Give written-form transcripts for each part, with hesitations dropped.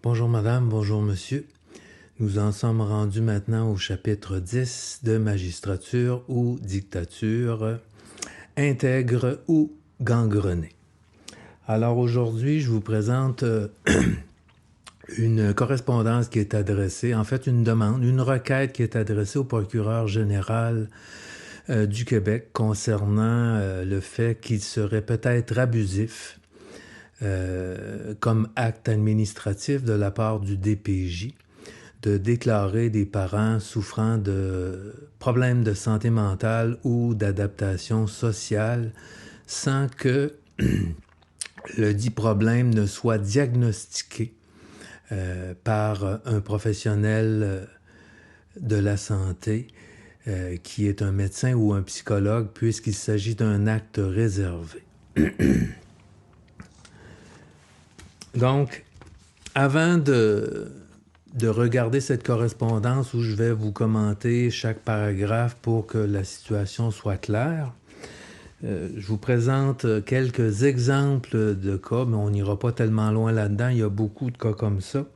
Bonjour madame, bonjour monsieur. Nous en sommes rendus maintenant au chapitre 10 de magistrature ou dictature, intègre ou gangrenée. Alors aujourd'hui, je vous présente une correspondance qui est adressée, en fait une demande, une requête qui est adressée au procureur général du Québec concernant le fait qu'il serait peut-être abusif comme acte administratif de la part du DPJ de déclarer des parents souffrant de problèmes de santé mentale ou d'adaptation sociale sans que le dit problème ne soit diagnostiqué par un professionnel de la santé qui est un médecin ou un psychologue puisqu'il s'agit d'un acte réservé. Donc, avant de regarder cette correspondance où je vais vous commenter chaque paragraphe pour que la situation soit claire, je vous présente quelques exemples de cas, mais on n'ira pas tellement loin là-dedans, il y a beaucoup de cas comme ça.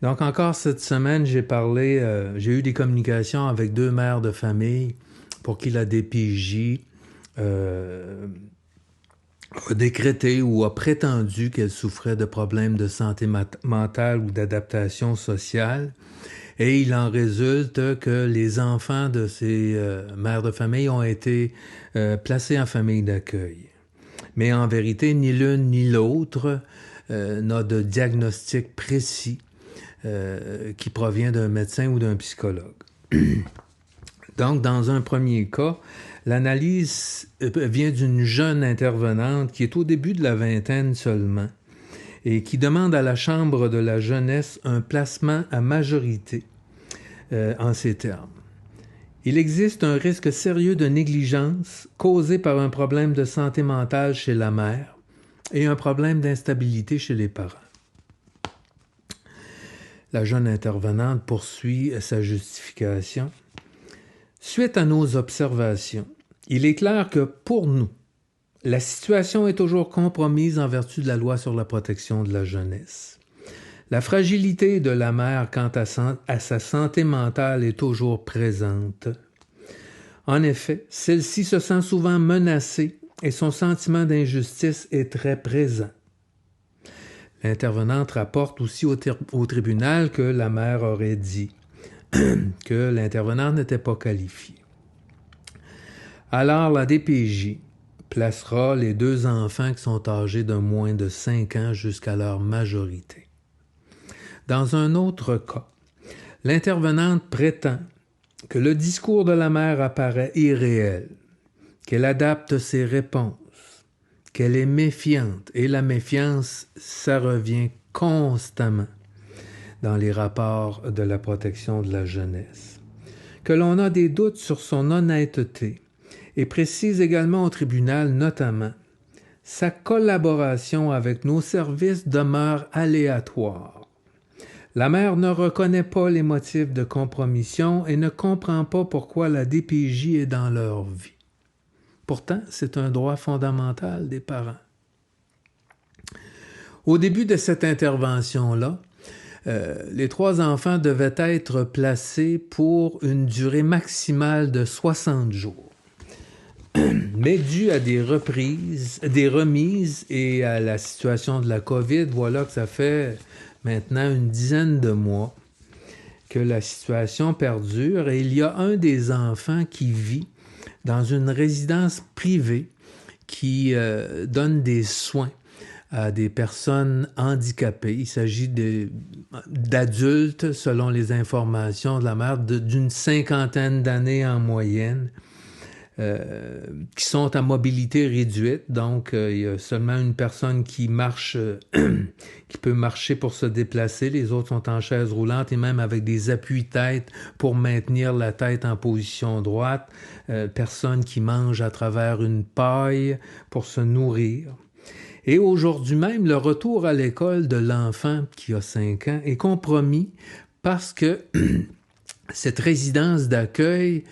Donc encore cette semaine, j'ai eu des communications avec 2 mères de famille pour qui la DPJ a décrété ou a prétendu qu'elle souffrait de problèmes de santé mentale ou d'adaptation sociale. Et il en résulte que les enfants de ces mères de famille ont été placés en famille d'accueil. Mais en vérité, ni l'une ni l'autre n'a de diagnostic précis qui provient d'un médecin ou d'un psychologue. Donc, dans un premier cas, l'analyse vient d'une jeune intervenante qui est au début de la vingtaine seulement et qui demande à la Chambre de la jeunesse un placement à majorité en ces termes. Il existe un risque sérieux de négligence causé par un problème de santé mentale chez la mère et un problème d'instabilité chez les parents. La jeune intervenante poursuit sa justification. Suite à nos observations, il est clair que pour nous, la situation est toujours compromise en vertu de la loi sur la protection de la jeunesse. La fragilité de la mère quant à sa santé mentale est toujours présente. En effet, celle-ci se sent souvent menacée et son sentiment d'injustice est très présent. L'intervenante rapporte aussi au tribunal que la mère aurait dit que l'intervenante n'était pas qualifiée. Alors, la DPJ placera les 2 enfants qui sont âgés de moins de 5 ans jusqu'à leur majorité. Dans un autre cas, l'intervenante prétend que le discours de la mère apparaît irréel, qu'elle adapte ses réponses, qu'elle est méfiante, et la méfiance, ça revient constamment dans les rapports de la protection de la jeunesse, que l'on a des doutes sur son honnêteté et précise également au tribunal notamment sa collaboration avec nos services demeure aléatoire. La mère ne reconnaît pas les motifs de compromission et ne comprend pas pourquoi la DPJ est dans leur vie. Pourtant, c'est un droit fondamental des parents. Au début de cette intervention-là, les 3 enfants devaient être placés pour une durée maximale de 60 jours. Mais dû à des remises et à la situation de la COVID, voilà que ça fait maintenant une dizaine de mois que la situation perdure et il y a un des enfants qui vit dans une résidence privée qui donne des soins à des personnes handicapées. Il s'agit d'adultes, selon les informations de la mère, d'une 50aine d'années en moyenne, qui sont à mobilité réduite. Donc, il y a seulement une personne qui marche, qui peut marcher pour se déplacer. Les autres sont en chaise roulante et même avec des appuis-tête pour maintenir la tête en position droite. Personne qui mange à travers une paille pour se nourrir. Et aujourd'hui même, le retour à l'école de l'enfant qui a 5 ans est compromis parce que cette résidence d'accueil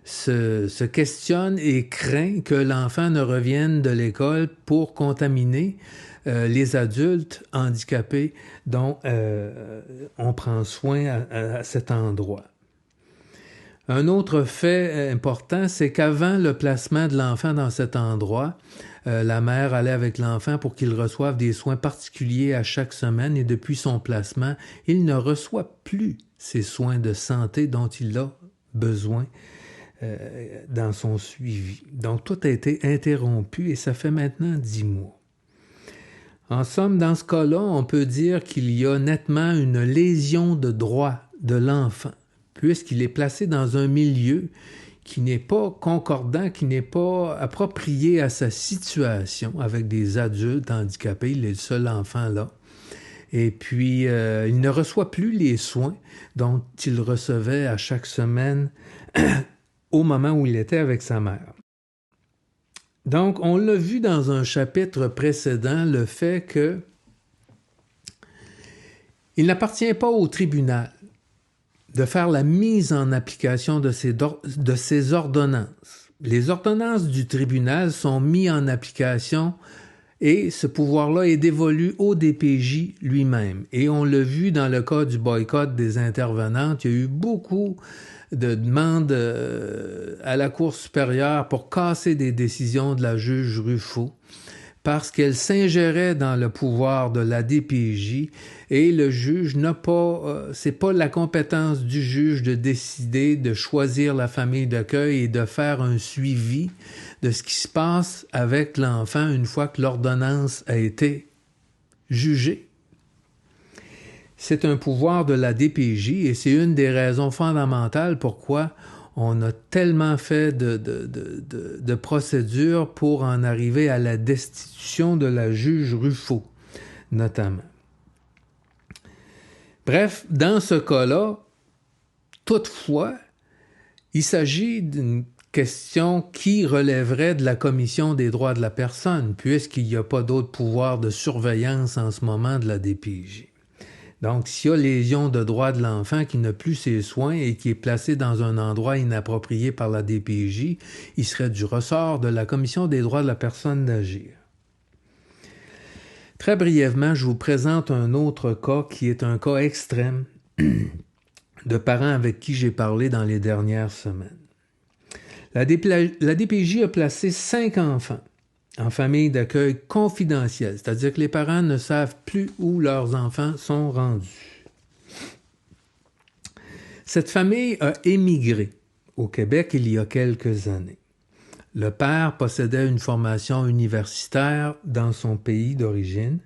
se questionne et craint que l'enfant ne revienne de l'école pour contaminer les adultes handicapés dont on prend soin à cet endroit. Un autre fait important, c'est qu'avant le placement de l'enfant dans cet endroit, la mère allait avec l'enfant pour qu'il reçoive des soins particuliers à chaque semaine et depuis son placement, il ne reçoit plus ces soins de santé dont il a besoin dans son suivi. Donc, tout a été interrompu et ça fait maintenant 10 mois. En somme, dans ce cas-là, on peut dire qu'il y a nettement une lésion de droit de l'enfant, puisqu'il est placé dans un milieu qui n'est pas concordant, qui n'est pas approprié à sa situation avec des adultes handicapés. Il est le seul enfant là. Et puis, il ne reçoit plus les soins dont il recevait à chaque semaine au moment où il était avec sa mère. Donc, on l'a vu dans un chapitre précédent, le fait que il n'appartient pas au tribunal de faire la mise en application de ces ordonnances. Les ordonnances du tribunal sont mises en application et ce pouvoir-là est dévolu au DPJ lui-même. Et on l'a vu dans le cas du boycott des intervenantes, il y a eu beaucoup de demandes à la Cour supérieure pour casser des décisions de la juge Ruffo parce qu'elle s'ingérait dans le pouvoir de la DPJ et le juge n'a pas, c'est pas la compétence du juge de décider, de choisir la famille d'accueil et de faire un suivi de ce qui se passe avec l'enfant une fois que l'ordonnance a été jugée. C'est un pouvoir de la DPJ et c'est une des raisons fondamentales pourquoi on a tellement fait de procédures pour en arriver à la destitution de la juge Ruffo, notamment. Bref, dans ce cas-là, toutefois, il s'agit d'une question qui relèverait de la Commission des droits de la personne, puisqu'il n'y a pas d'autre pouvoir de surveillance en ce moment de la DPJ. Donc, s'il y a lésion de droits de l'enfant qui n'a plus ses soins et qui est placé dans un endroit inapproprié par la DPJ, il serait du ressort de la Commission des droits de la personne d'agir. Très brièvement, je vous présente un autre cas qui est un cas extrême de parents avec qui j'ai parlé dans les dernières semaines. La DPJ a placé 5 enfants en famille d'accueil confidentielle, c'est-à-dire que les parents ne savent plus où leurs enfants sont rendus. Cette famille a émigré au Québec il y a quelques années. Le père possédait une formation universitaire dans son pays d'origine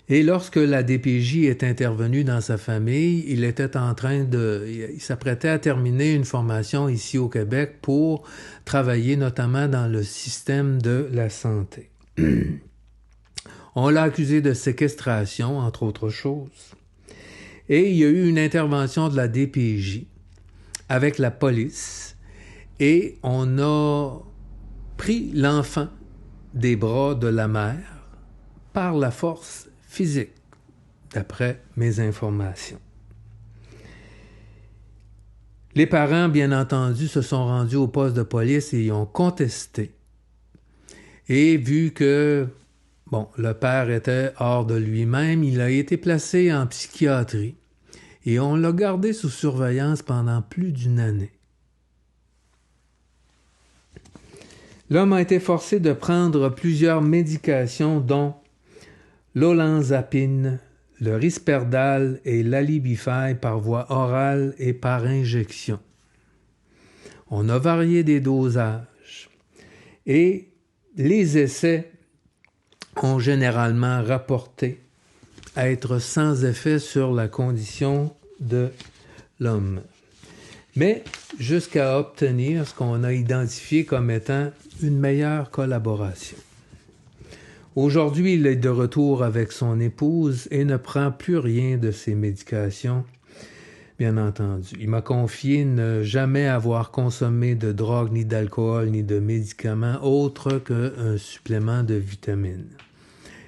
et lorsque la DPJ est intervenue dans sa famille, il s'apprêtait à terminer une formation ici au Québec pour travailler notamment dans le système de la santé. On l'a accusé de séquestration, entre autres choses. Et il y a eu une intervention de la DPJ avec la police et on a pris l'enfant des bras de la mère par la force physique, d'après mes informations. Les parents, bien entendu, se sont rendus au poste de police et y ont contesté. Et vu que, le père était hors de lui-même, il a été placé en psychiatrie et on l'a gardé sous surveillance pendant plus d'1 année. L'homme a été forcé de prendre plusieurs médications, dont l'olanzapine, le Risperdal et l'Alibify par voie orale et par injection. On a varié des dosages et les essais ont généralement rapporté être sans effet sur la condition de l'homme. Mais jusqu'à obtenir ce qu'on a identifié comme étant une meilleure collaboration. Aujourd'hui, il est de retour avec son épouse et ne prend plus rien de ses médications, bien entendu. Il m'a confié ne jamais avoir consommé de drogue, ni d'alcool, ni de médicaments autres qu'un supplément de vitamines.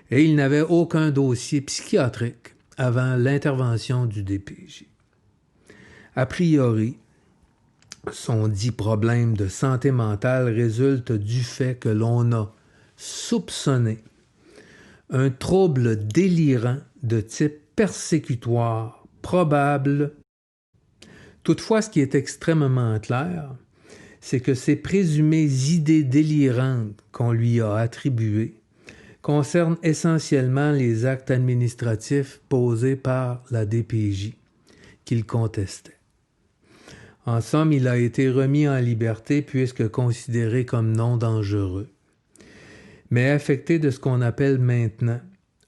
Et il n'avait aucun dossier psychiatrique avant l'intervention du DPJ. A priori, son dit problème de santé mentale résulte du fait que l'on a soupçonné un trouble délirant de type persécutoire probable. Toutefois, ce qui est extrêmement clair, c'est que ces présumées idées délirantes qu'on lui a attribuées concernent essentiellement les actes administratifs posés par la DPJ qu'il contestait. En somme, il a été remis en liberté puisque considéré comme non dangereux, mais affecté de ce qu'on appelle maintenant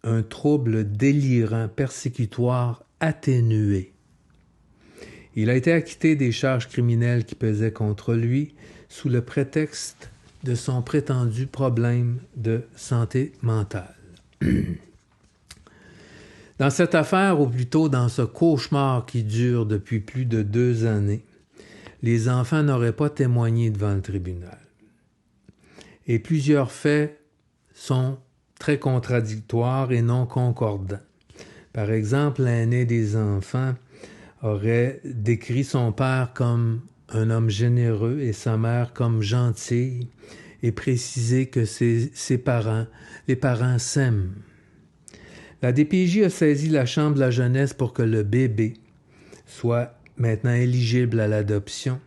un trouble délirant persécutoire atténué. Il a été acquitté des charges criminelles qui pesaient contre lui sous le prétexte de son prétendu problème de santé mentale. Dans cette affaire, ou plutôt dans ce cauchemar qui dure depuis plus de 2 années, les enfants n'auraient pas témoigné devant le tribunal. Et plusieurs faits sont très contradictoires et non concordants. Par exemple, l'aîné des enfants aurait décrit son père comme un homme généreux et sa mère comme gentille et précisé que les parents s'aiment. La DPJ a saisi la Chambre de la jeunesse pour que le bébé soit maintenant éligible à l'adoption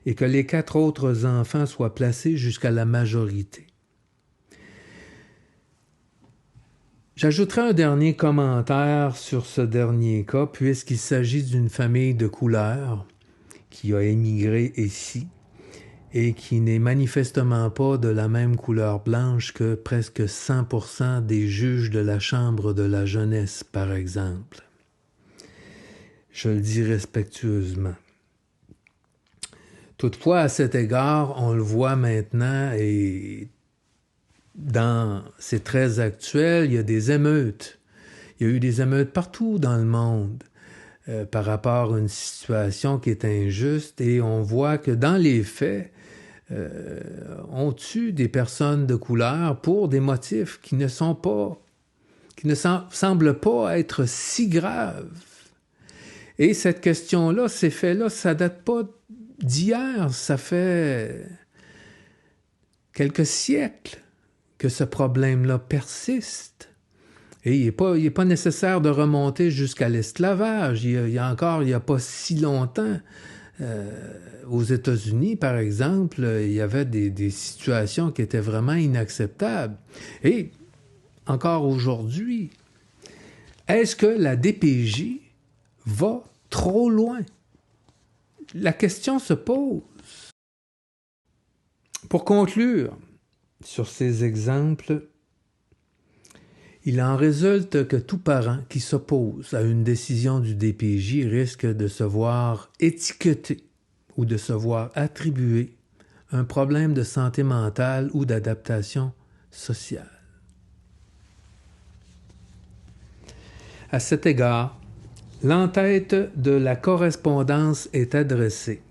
et que les 4 autres enfants soient placés jusqu'à la majorité. J'ajouterai un dernier commentaire sur ce dernier cas, puisqu'il s'agit d'une famille de couleur qui a émigré ici et qui n'est manifestement pas de la même couleur blanche que presque 100% des juges de la Chambre de la jeunesse, par exemple. Je le dis respectueusement. Toutefois, à cet égard, on le voit maintenant et c'est très actuel, il y a des émeutes. Il y a eu des émeutes partout dans le monde par rapport à une situation qui est injuste et on voit que dans les faits, on tue des personnes de couleur pour des motifs qui ne semblent pas être si graves. Et cette question-là, ces faits-là, ça date pas d'hier, ça fait quelques siècles que ce problème-là persiste. Et il n'est pas nécessaire de remonter jusqu'à l'esclavage. Il y a pas si longtemps, aux États-Unis, par exemple, il y avait des situations qui étaient vraiment inacceptables. Et encore aujourd'hui, est-ce que la DPJ va trop loin? La question se pose. Pour conclure sur ces exemples, il en résulte que tout parent qui s'oppose à une décision du DPJ risque de se voir étiqueté ou de se voir attribuer un problème de santé mentale ou d'adaptation sociale. À cet égard, l'entête de la correspondance est adressée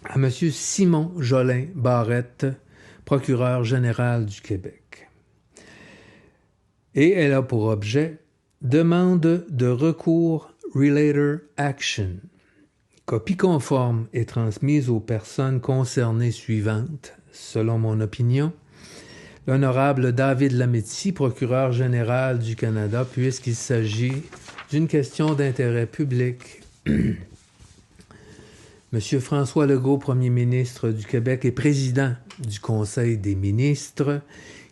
à M. Simon Jolin Barrette, procureur général du Québec. Et elle a pour objet demande de recours Relator Action. Copie conforme est transmise aux personnes concernées suivantes, selon mon opinion. L'honorable David Lametti, procureur général du Canada, puisqu'il s'agit d'une question d'intérêt public. Monsieur François Legault, premier ministre du Québec et président du Conseil des ministres,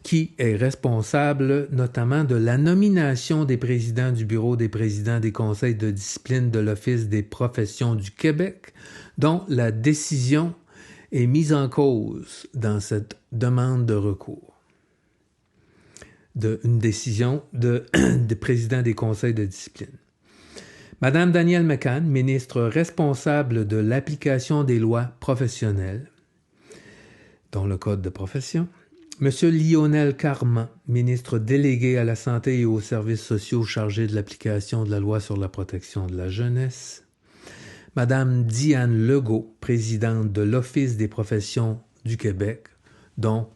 qui est responsable notamment de la nomination des présidents du Bureau des présidents des conseils de discipline de l'Office des professions du Québec, dont la décision est mise en cause dans cette demande de recours. Une décision des présidents des conseils de discipline. Madame Danielle McCann, ministre responsable de l'application des lois professionnelles, dont le Code de profession. Monsieur Lionel Carman, ministre délégué à la Santé et aux services sociaux chargé de l'application de la loi sur la protection de la jeunesse. Madame Diane Legault, présidente de l'Office des professions du Québec, dont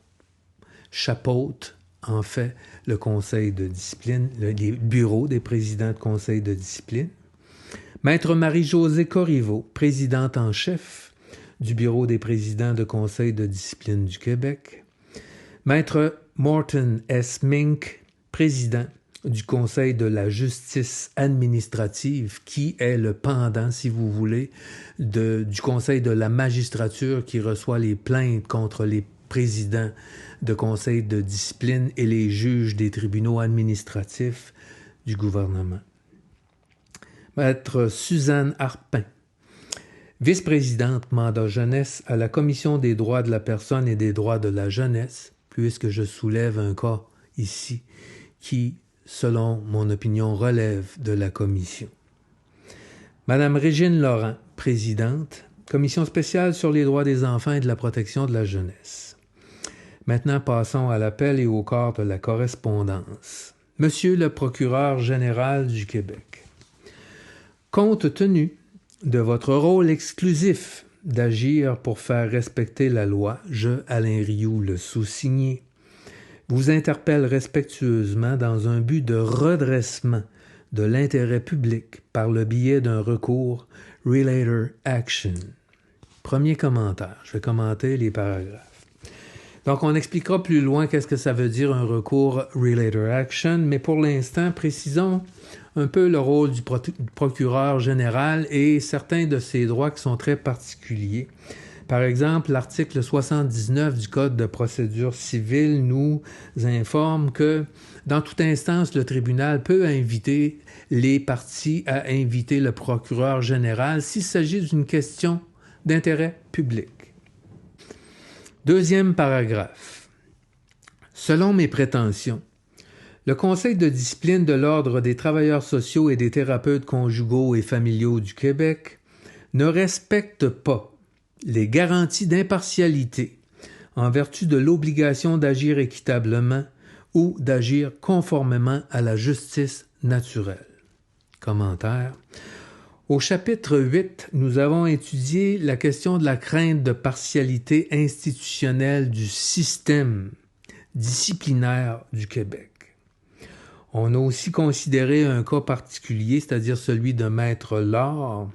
chapeaute, en fait, le conseil de discipline, le bureau des présidents de conseil de discipline. Maître Marie-Josée Corriveau, présidente en chef du Bureau des présidents de conseil de discipline du Québec, Maître Morton S. Mink, président du Conseil de la justice administrative, qui est le pendant, si vous voulez, du Conseil de la magistrature qui reçoit les plaintes contre les présidents de conseil de discipline et les juges des tribunaux administratifs du gouvernement. Maître Suzanne Harpin, vice-présidente mandat jeunesse à la Commission des droits de la personne et des droits de la jeunesse, puisque je soulève un cas ici qui, selon mon opinion, relève de la commission. Madame Régine Laurent, présidente, Commission spéciale sur les droits des enfants et de la protection de la jeunesse. Maintenant, passons à l'appel et au corps de la correspondance. Monsieur le procureur général du Québec, compte tenu de votre rôle exclusif d'agir pour faire respecter la loi, je, Alain Rioux, le sous-signé, vous interpelle respectueusement dans un but de redressement de l'intérêt public par le biais d'un recours Relator Action. Premier commentaire, je vais commenter les paragraphes. Donc, on expliquera plus loin qu'est-ce que ça veut dire un recours Relator Action, mais pour l'instant, précisons un peu le rôle du procureur général et certains de ses droits qui sont très particuliers. Par exemple, l'article 79 du Code de procédure civile nous informe que, dans toute instance, le tribunal peut inviter les parties à inviter le procureur général s'il s'agit d'une question d'intérêt public. Deuxième paragraphe. Selon mes prétentions, le Conseil de discipline de l'Ordre des travailleurs sociaux et des thérapeutes conjugaux et familiaux du Québec ne respecte pas les garanties d'impartialité en vertu de l'obligation d'agir équitablement ou d'agir conformément à la justice naturelle. Commentaire. Au chapitre 8, nous avons étudié la question de la crainte de partialité institutionnelle du système disciplinaire du Québec. On a aussi considéré un cas particulier, c'est-à-dire celui de Maître Laure,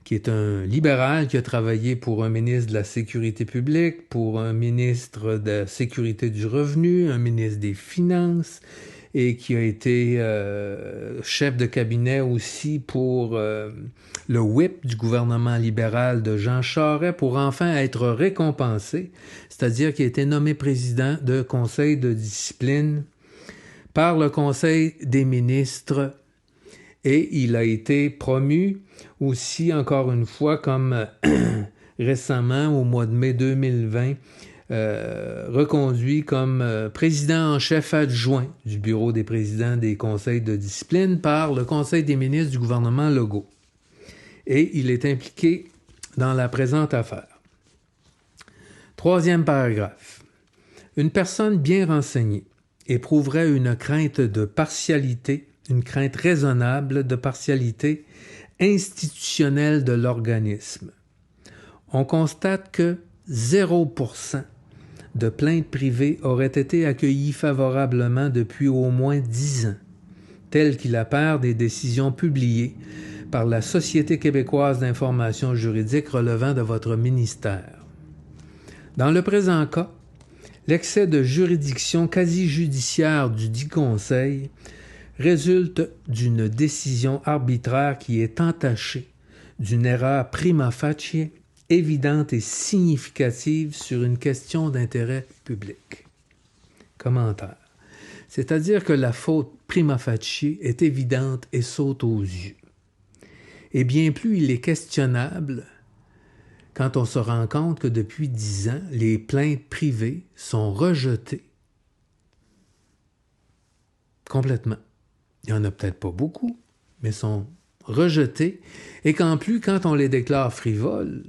qui est un libéral qui a travaillé pour un ministre de la Sécurité publique, pour un ministre de la Sécurité du Revenu, un ministre des Finances, et qui a été chef de cabinet aussi pour le whip du gouvernement libéral de Jean Charest pour enfin être récompensé, c'est-à-dire qu'il a été nommé président de conseil de discipline par le Conseil des ministres et il a été promu aussi, encore une fois, comme récemment, au mois de mai 2020, reconduit comme président en chef adjoint du Bureau des présidents des conseils de discipline par le Conseil des ministres du gouvernement Legault. Et il est impliqué dans la présente affaire. Troisième paragraphe. Une personne bien renseignée éprouverait une crainte de partialité, une crainte raisonnable de partialité institutionnelle de l'organisme. On constate que 0% de plaintes privées auraient été accueillies favorablement depuis au moins 10 ans, tel qu'il apparaît des décisions publiées par la Société québécoise d'information juridique relevant de votre ministère. Dans le présent cas, l'excès de juridiction quasi-judiciaire du dit conseil résulte d'une décision arbitraire qui est entachée d'une erreur prima facie évidente et significative sur une question d'intérêt public. Commentaire. C'est-à-dire que la faute prima facie est évidente et saute aux yeux. Et bien plus il est questionnable quand on se rend compte que depuis 10 ans, les plaintes privées sont rejetées complètement. Il n'y en a peut-être pas beaucoup, mais sont rejetées, et qu'en plus, quand on les déclare frivoles,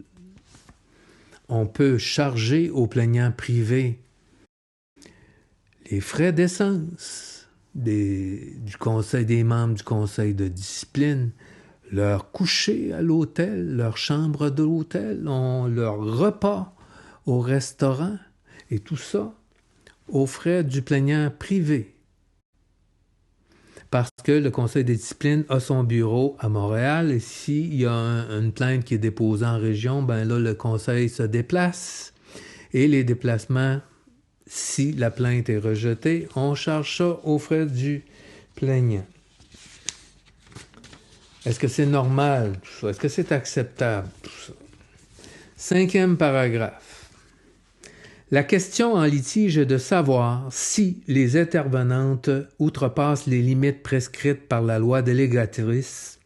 on peut charger aux plaignants privés les frais d'essence des membres du conseil de discipline, leur coucher à l'hôtel, leur chambre de l'hôtel, leur repas au restaurant, et tout ça aux frais du plaignant privé. parce que le conseil de discipline a son bureau à Montréal et s'il y a une plainte qui est déposée en région, ben là, le conseil se déplace et les déplacements, si la plainte est rejetée, on charge ça aux frais du plaignant. Est-ce que c'est normal, tout ça? Est-ce que c'est acceptable, tout ça? 5e paragraphe. La question en litige est de savoir si les intervenantes outrepassent les limites prescrites par la loi délégatrice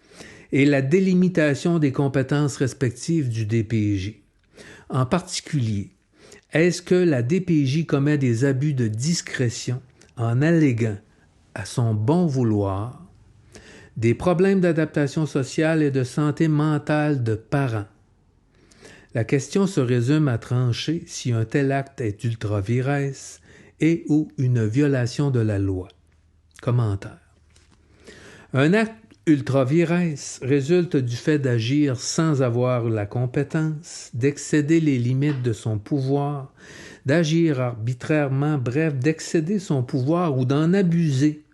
et la délimitation des compétences respectives du DPJ. En particulier, est-ce que la DPJ commet des abus de discrétion en alléguant à son bon vouloir des problèmes d'adaptation sociale et de santé mentale de parents? La question se résume à trancher si un tel acte est ultra vires et ou une violation de la loi. Commentaire. Un acte ultra vires résulte du fait d'agir sans avoir la compétence, d'excéder les limites de son pouvoir, d'agir arbitrairement, bref, d'excéder son pouvoir ou d'en abuser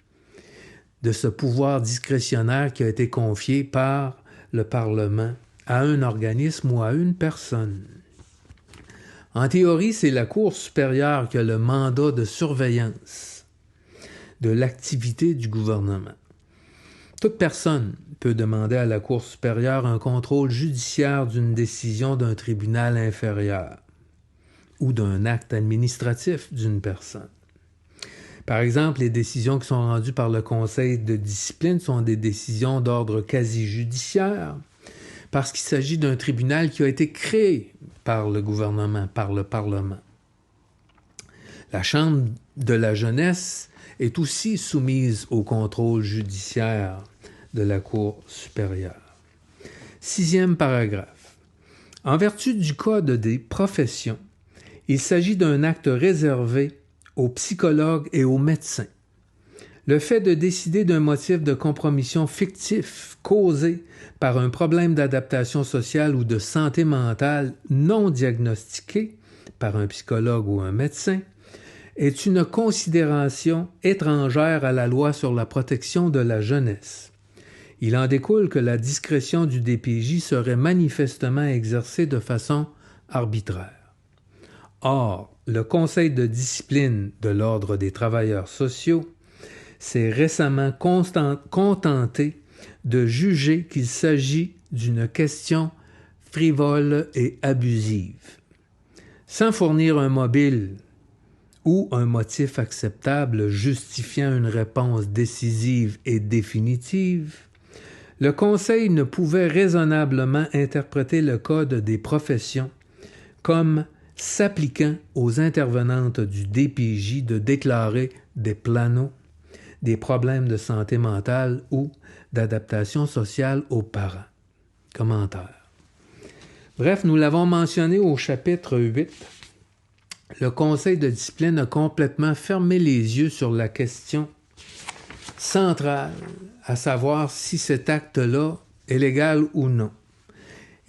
de ce pouvoir discrétionnaire qui a été confié par le Parlement à un organisme ou à une personne. En théorie, c'est la Cour supérieure qui a le mandat de surveillance de l'activité du gouvernement. Toute personne peut demander à la Cour supérieure un contrôle judiciaire d'une décision d'un tribunal inférieur ou d'un acte administratif d'une personne. Par exemple, les décisions qui sont rendues par le Conseil de discipline sont des décisions d'ordre quasi-judiciaire parce qu'il s'agit d'un tribunal qui a été créé par le gouvernement, par le Parlement. La Chambre de la jeunesse est aussi soumise au contrôle judiciaire de la Cour supérieure. 6e paragraphe. En vertu du Code des professions, il s'agit d'un acte réservé aux psychologues et aux médecins. Le fait de décider d'un motif de compromission fictif causé par un problème d'adaptation sociale ou de santé mentale non diagnostiqué par un psychologue ou un médecin est une considération étrangère à la loi sur la protection de la jeunesse. Il en découle que la discrétion du DPJ serait manifestement exercée de façon arbitraire. Or, le Conseil de discipline de l'Ordre des travailleurs sociaux s'est récemment contenté de juger qu'il s'agit d'une question frivole et abusive. Sans fournir un mobile ou un motif acceptable justifiant une réponse décisive et définitive, le Conseil ne pouvait raisonnablement interpréter le Code des professions comme s'appliquant aux intervenantes du DPJ de déclarer des planos, des problèmes de santé mentale ou d'adaptation sociale aux parents. Commentaire. Bref, nous l'avons mentionné au chapitre 8. Le Conseil de discipline a complètement fermé les yeux sur la question centrale, à savoir si cet acte-là est légal ou non.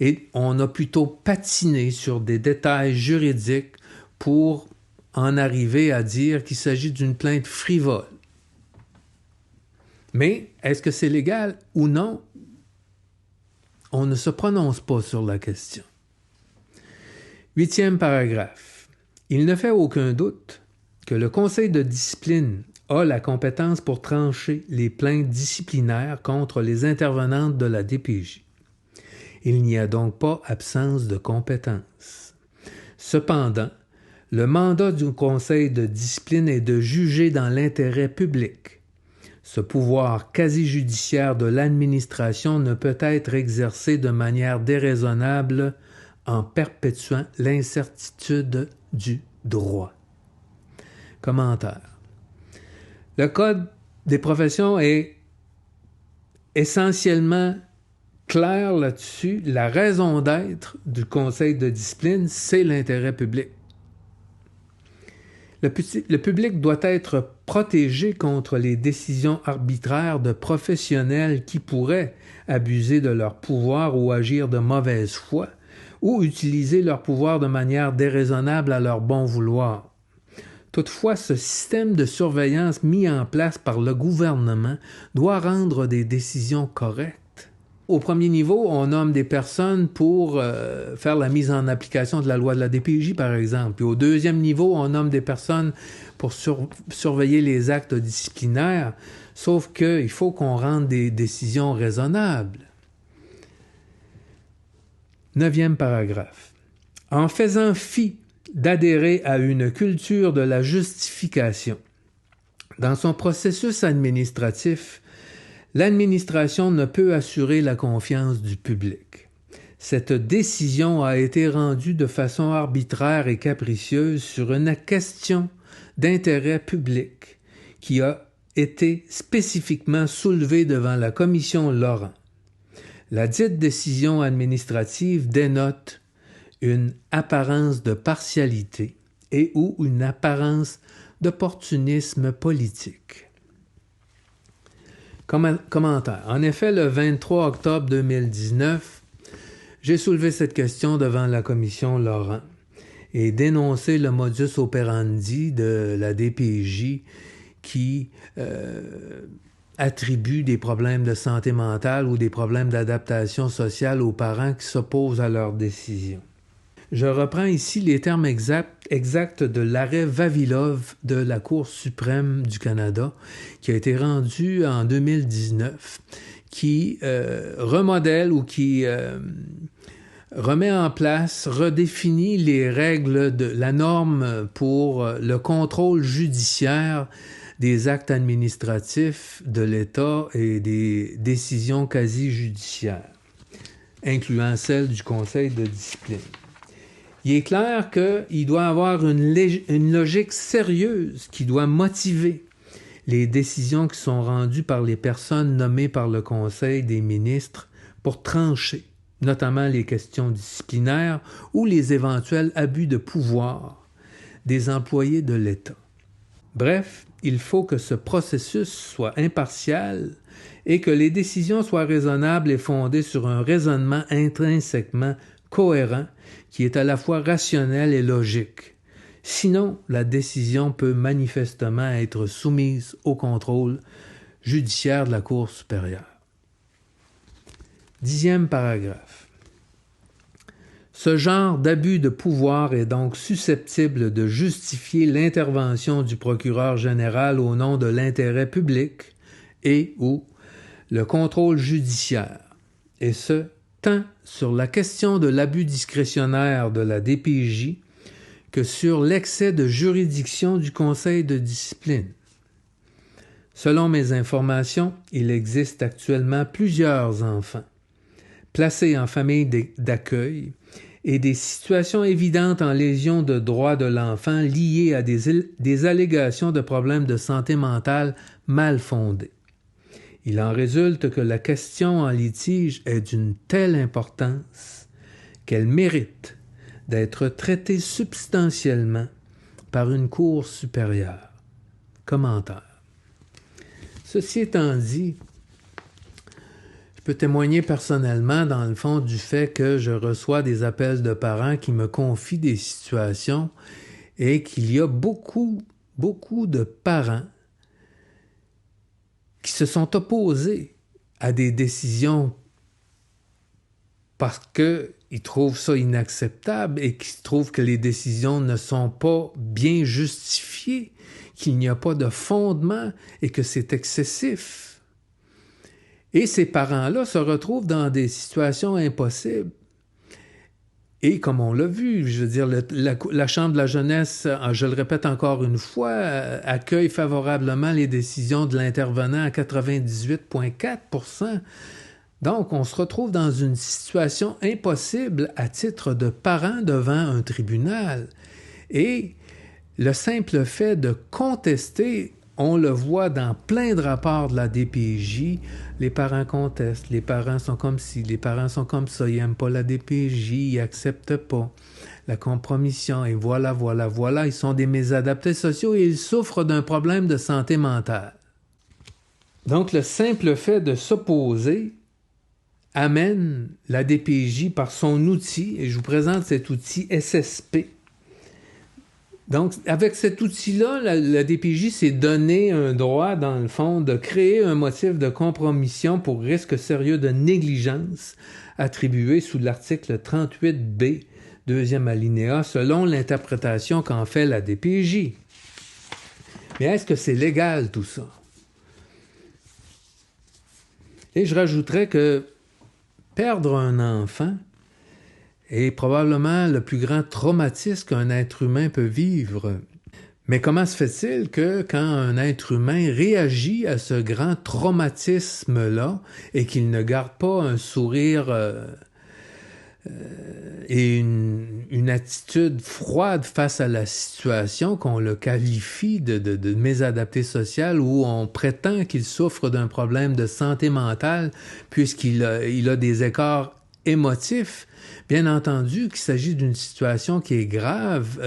Et on a plutôt patiné sur des détails juridiques pour en arriver à dire qu'il s'agit d'une plainte frivole. Mais est-ce que c'est légal ou non? On ne se prononce pas sur la question. 8e paragraphe. Il ne fait aucun doute que le Conseil de discipline a la compétence pour trancher les plaintes disciplinaires contre les intervenantes de la DPJ. Il n'y a donc pas absence de compétence. Cependant, le mandat du Conseil de discipline est de juger dans l'intérêt public. Ce pouvoir quasi-judiciaire de l'administration ne peut être exercé de manière déraisonnable en perpétuant l'incertitude du droit. Commentaire. Le Code des professions est essentiellement clair là-dessus. La raison d'être du Conseil de discipline, c'est l'intérêt public. Le public doit être protégé contre les décisions arbitraires de professionnels qui pourraient abuser de leur pouvoir ou agir de mauvaise foi ou utiliser leur pouvoir de manière déraisonnable à leur bon vouloir. Toutefois, ce système de surveillance mis en place par le gouvernement doit rendre des décisions correctes. Au premier niveau, on nomme des personnes pour faire la mise en application de la loi de la DPJ, par exemple. Puis au deuxième niveau, on nomme des personnes pour surveiller les actes disciplinaires, sauf qu'il faut qu'on rende des décisions raisonnables. 9e paragraphe. En faisant fi d'adhérer à une culture de la justification, dans son processus administratif, l'administration ne peut assurer la confiance du public. Cette décision a été rendue de façon arbitraire et capricieuse sur une question d'intérêt public qui a été spécifiquement soulevée devant la commission Laurent. La dite décision administrative dénote une apparence de partialité et ou une apparence d'opportunisme politique. Commentaire. En effet, le 23 octobre 2019, j'ai soulevé cette question devant la commission Laurent et dénoncé le modus operandi de la DPJ qui attribue des problèmes de santé mentale ou des problèmes d'adaptation sociale aux parents qui s'opposent à leurs décisions. Je reprends ici les termes exacts de l'arrêt Vavilov de la Cour suprême du Canada qui a été rendu en 2019, qui remodèle ou qui remet en place, redéfinit les règles de la norme pour le contrôle judiciaire des actes administratifs de l'État et des décisions quasi-judiciaires, incluant celles du Conseil de discipline. Il est clair qu'il doit y avoir une logique sérieuse qui doit motiver les décisions qui sont rendues par les personnes nommées par le Conseil des ministres pour trancher, notamment les questions disciplinaires ou les éventuels abus de pouvoir des employés de l'État. Bref, il faut que ce processus soit impartial et que les décisions soient raisonnables et fondées sur un raisonnement intrinsèquement cohérent qui est à la fois rationnel et logique. Sinon, la décision peut manifestement être soumise au contrôle judiciaire de la Cour supérieure. 10e paragraphe. Ce genre d'abus de pouvoir est donc susceptible de justifier l'intervention du procureur général au nom de l'intérêt public et ou le contrôle judiciaire, et ce, tant sur la question de l'abus discrétionnaire de la DPJ que sur l'excès de juridiction du Conseil de discipline. Selon mes informations, il existe actuellement plusieurs enfants placés en famille d'accueil et des situations évidentes en lésion de droits de l'enfant liées à des allégations de problèmes de santé mentale mal fondés. Il en résulte que la question en litige est d'une telle importance qu'elle mérite d'être traitée substantiellement par une cour supérieure. Commentaire. Ceci étant dit, je peux témoigner personnellement, dans le fond, du fait que je reçois des appels de parents qui me confient des situations et qu'il y a beaucoup de parents qui se sont opposés à des décisions parce qu'ils trouvent ça inacceptable et qu'ils trouvent que les décisions ne sont pas bien justifiées, qu'il n'y a pas de fondement et que c'est excessif. Et ces parents-là se retrouvent dans des situations impossibles. Et comme on l'a vu, je veux dire, la Chambre de la jeunesse, je le répète encore une fois, accueille favorablement les décisions de l'intervenant à 98,4%. Donc, on se retrouve dans une situation impossible à titre de parent devant un tribunal. Et le simple fait de contester, on le voit dans plein de rapports de la DPJ, les parents contestent, les parents sont comme ci, les parents sont comme ça, ils n'aiment pas la DPJ, ils n'acceptent pas la compromission, et voilà, ils sont des mésadaptés sociaux et ils souffrent d'un problème de santé mentale. Donc, le simple fait de s'opposer amène la DPJ par son outil, et je vous présente cet outil SSP, Donc, avec cet outil-là, la DPJ s'est donné un droit, dans le fond, de créer un motif de compromission pour risque sérieux de négligence attribué sous l'article 38B, deuxième alinéa, selon l'interprétation qu'en fait la DPJ. Mais est-ce que c'est légal, tout ça? Et je rajouterais que perdre un enfant est probablement le plus grand traumatisme qu'un être humain peut vivre. Mais comment se fait-il que quand un être humain réagit à ce grand traumatisme-là et qu'il ne garde pas un sourire et une attitude froide face à la situation, qu'on le qualifie de mésadapté social, où on prétend qu'il souffre d'un problème de santé mentale puisqu'il a des écarts émotifs? Bien entendu qu'il s'agit d'une situation qui est grave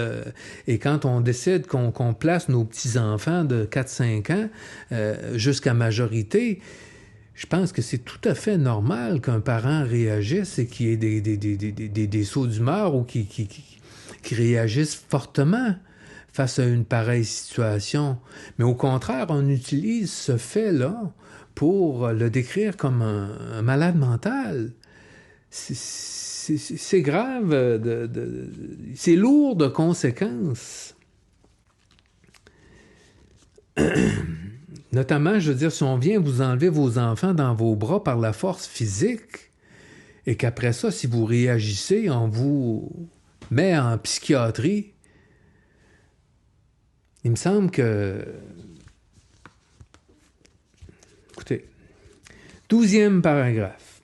et quand on décide qu'on place nos petits-enfants de 4-5 ans jusqu'à majorité, je pense que c'est tout à fait normal qu'un parent réagisse et qu'il y ait des sauts d'humeur ou qui réagissent fortement face à une pareille situation. Mais au contraire, on utilise ce fait-là pour le décrire comme un malade mental. C'est grave, c'est lourd de conséquences. Notamment, je veux dire, si on vient vous enlever vos enfants dans vos bras par la force physique, et qu'après ça, si vous réagissez, on vous met en psychiatrie, il me semble que... Écoutez, 12e paragraphe.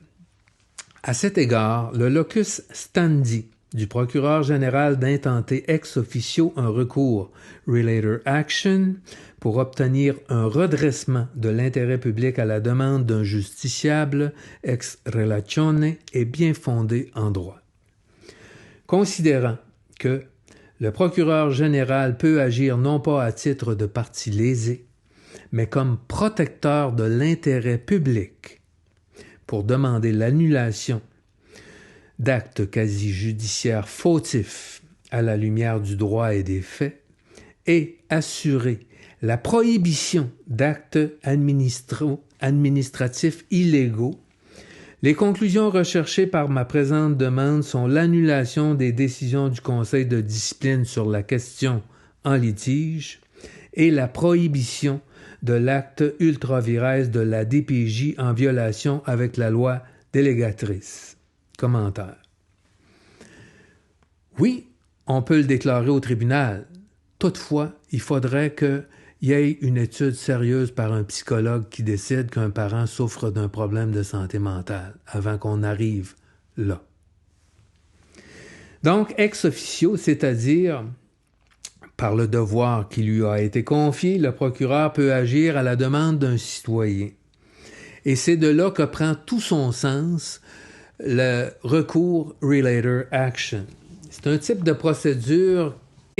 À cet égard, le locus standi du procureur général d'intenter ex officio un recours relator action pour obtenir un redressement de l'intérêt public à la demande d'un justiciable ex relatione est bien fondé en droit. Considérant que le procureur général peut agir non pas à titre de partie lésée, mais comme protecteur de l'intérêt public pour demander l'annulation d'actes quasi-judiciaires fautifs à la lumière du droit et des faits, et assurer la prohibition d'actes administratifs illégaux, les conclusions recherchées par ma présente demande sont l'annulation des décisions du Conseil de discipline sur la question en litige et la prohibition de l'acte ultra-vires de la DPJ en violation avec la loi délégatrice. Commentaire. Oui, on peut le déclarer au tribunal. Toutefois, il faudrait qu'il y ait une étude sérieuse par un psychologue qui décide qu'un parent souffre d'un problème de santé mentale avant qu'on arrive là. Donc, ex officio, c'est-à-dire par le devoir qui lui a été confié, le procureur peut agir à la demande d'un citoyen. Et c'est de là que prend tout son sens le recours relator action. C'est un type de procédure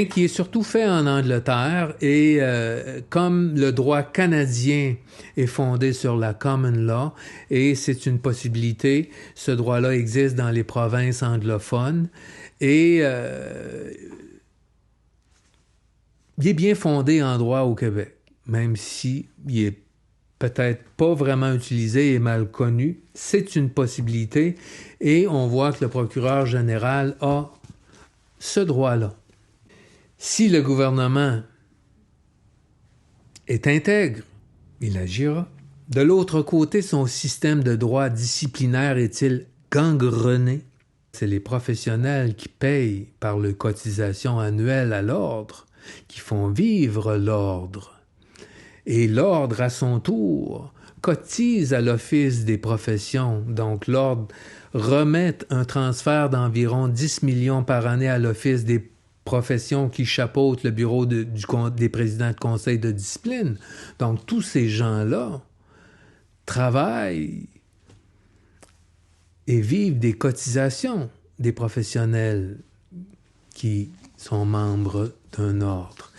qui est surtout fait en Angleterre et comme le droit canadien est fondé sur la common law et c'est une possibilité, ce droit-là existe dans les provinces anglophones et il est bien fondé en droit au Québec, même si il est peut-être pas vraiment utilisé et mal connu. C'est une possibilité et on voit que le procureur général a ce droit-là. Si le gouvernement est intègre, il agira. De l'autre côté, son système de droit disciplinaire est-il gangrené? C'est les professionnels qui payent par les cotisations annuelles à l'ordre, qui font vivre l'ordre. Et l'ordre, à son tour, cotise à l'Office des professions. Donc, l'ordre remet un transfert d'environ 10 millions par année à l'Office des professions qui chapeautent le bureau des présidents de conseil de discipline. Donc, tous ces gens-là travaillent et vivent des cotisations des professionnels qui sont membres d'un ordre.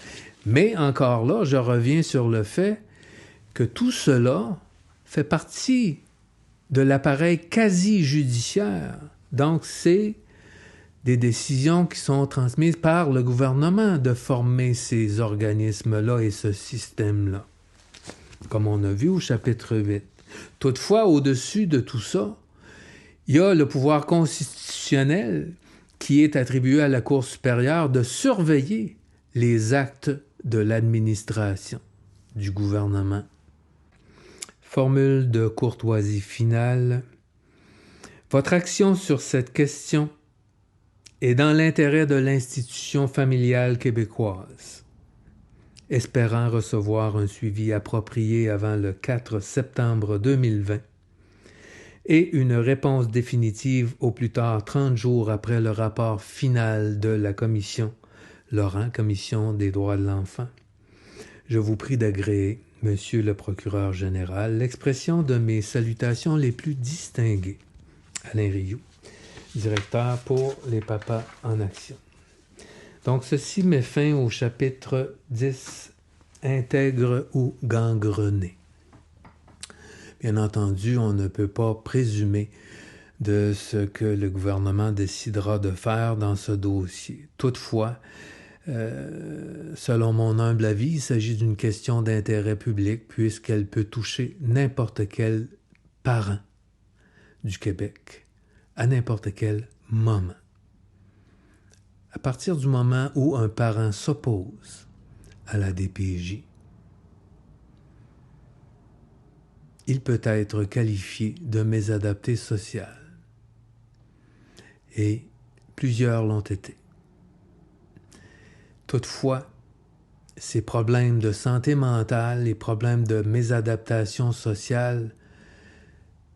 Mais encore là, je reviens sur le fait que tout cela fait partie de l'appareil quasi-judiciaire. Donc, c'est des décisions qui sont transmises par le gouvernement de former ces organismes-là et ce système-là, comme on a vu au chapitre 8. Toutefois, au-dessus de tout ça, il y a le pouvoir constitutionnel qui est attribué à la Cour supérieure de surveiller les actes de l'administration du gouvernement. Formule de courtoisie finale. Votre action sur cette question est dans l'intérêt de l'institution familiale québécoise. Espérant recevoir un suivi approprié avant le 4 septembre 2020 et une réponse définitive au plus tard 30 jours après le rapport final de la commission Laurent, Commission des droits de l'enfant, je vous prie d'agréer, Monsieur le procureur général, l'expression de mes salutations les plus distinguées. Alain Rioux, directeur pour les Papas en Action. Donc, ceci met fin au chapitre 10, intègre ou gangrené. Bien entendu, on ne peut pas présumer de ce que le gouvernement décidera de faire dans ce dossier. Toutefois, selon mon humble avis, il s'agit d'une question d'intérêt public puisqu'elle peut toucher n'importe quel parent du Québec à n'importe quel moment. À partir du moment où un parent s'oppose à la DPJ, il peut être qualifié de mésadapté social. Et plusieurs l'ont été. Toutefois, ces problèmes de santé mentale, les problèmes de mésadaptation sociale,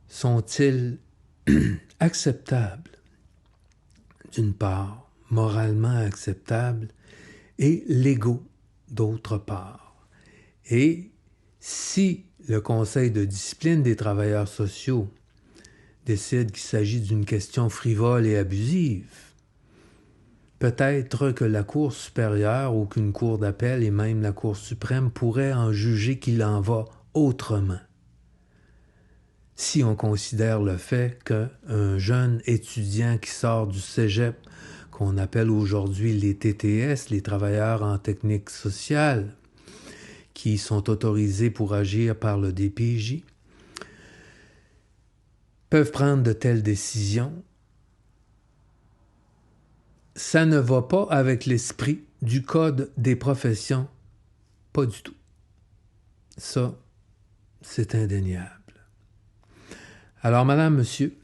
sont-ils acceptables? D'une part, moralement acceptables, et légaux, d'autre part. Et si le Conseil de discipline des travailleurs sociaux décide qu'il s'agit d'une question frivole et abusive, peut-être que la Cour supérieure ou qu'une Cour d'appel et même la Cour suprême pourraient en juger qu'il en va autrement. Si on considère le fait qu'un jeune étudiant qui sort du cégep, qu'on appelle aujourd'hui les TTS, les travailleurs en technique sociale, qui sont autorisés pour agir par le DPJ, peuvent prendre de telles décisions, ça ne va pas avec l'esprit du Code des professions, pas du tout. Ça, c'est indéniable. Alors, madame, monsieur,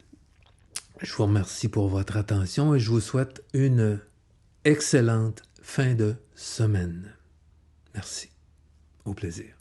je vous remercie pour votre attention et je vous souhaite une excellente fin de semaine. Merci. Au plaisir.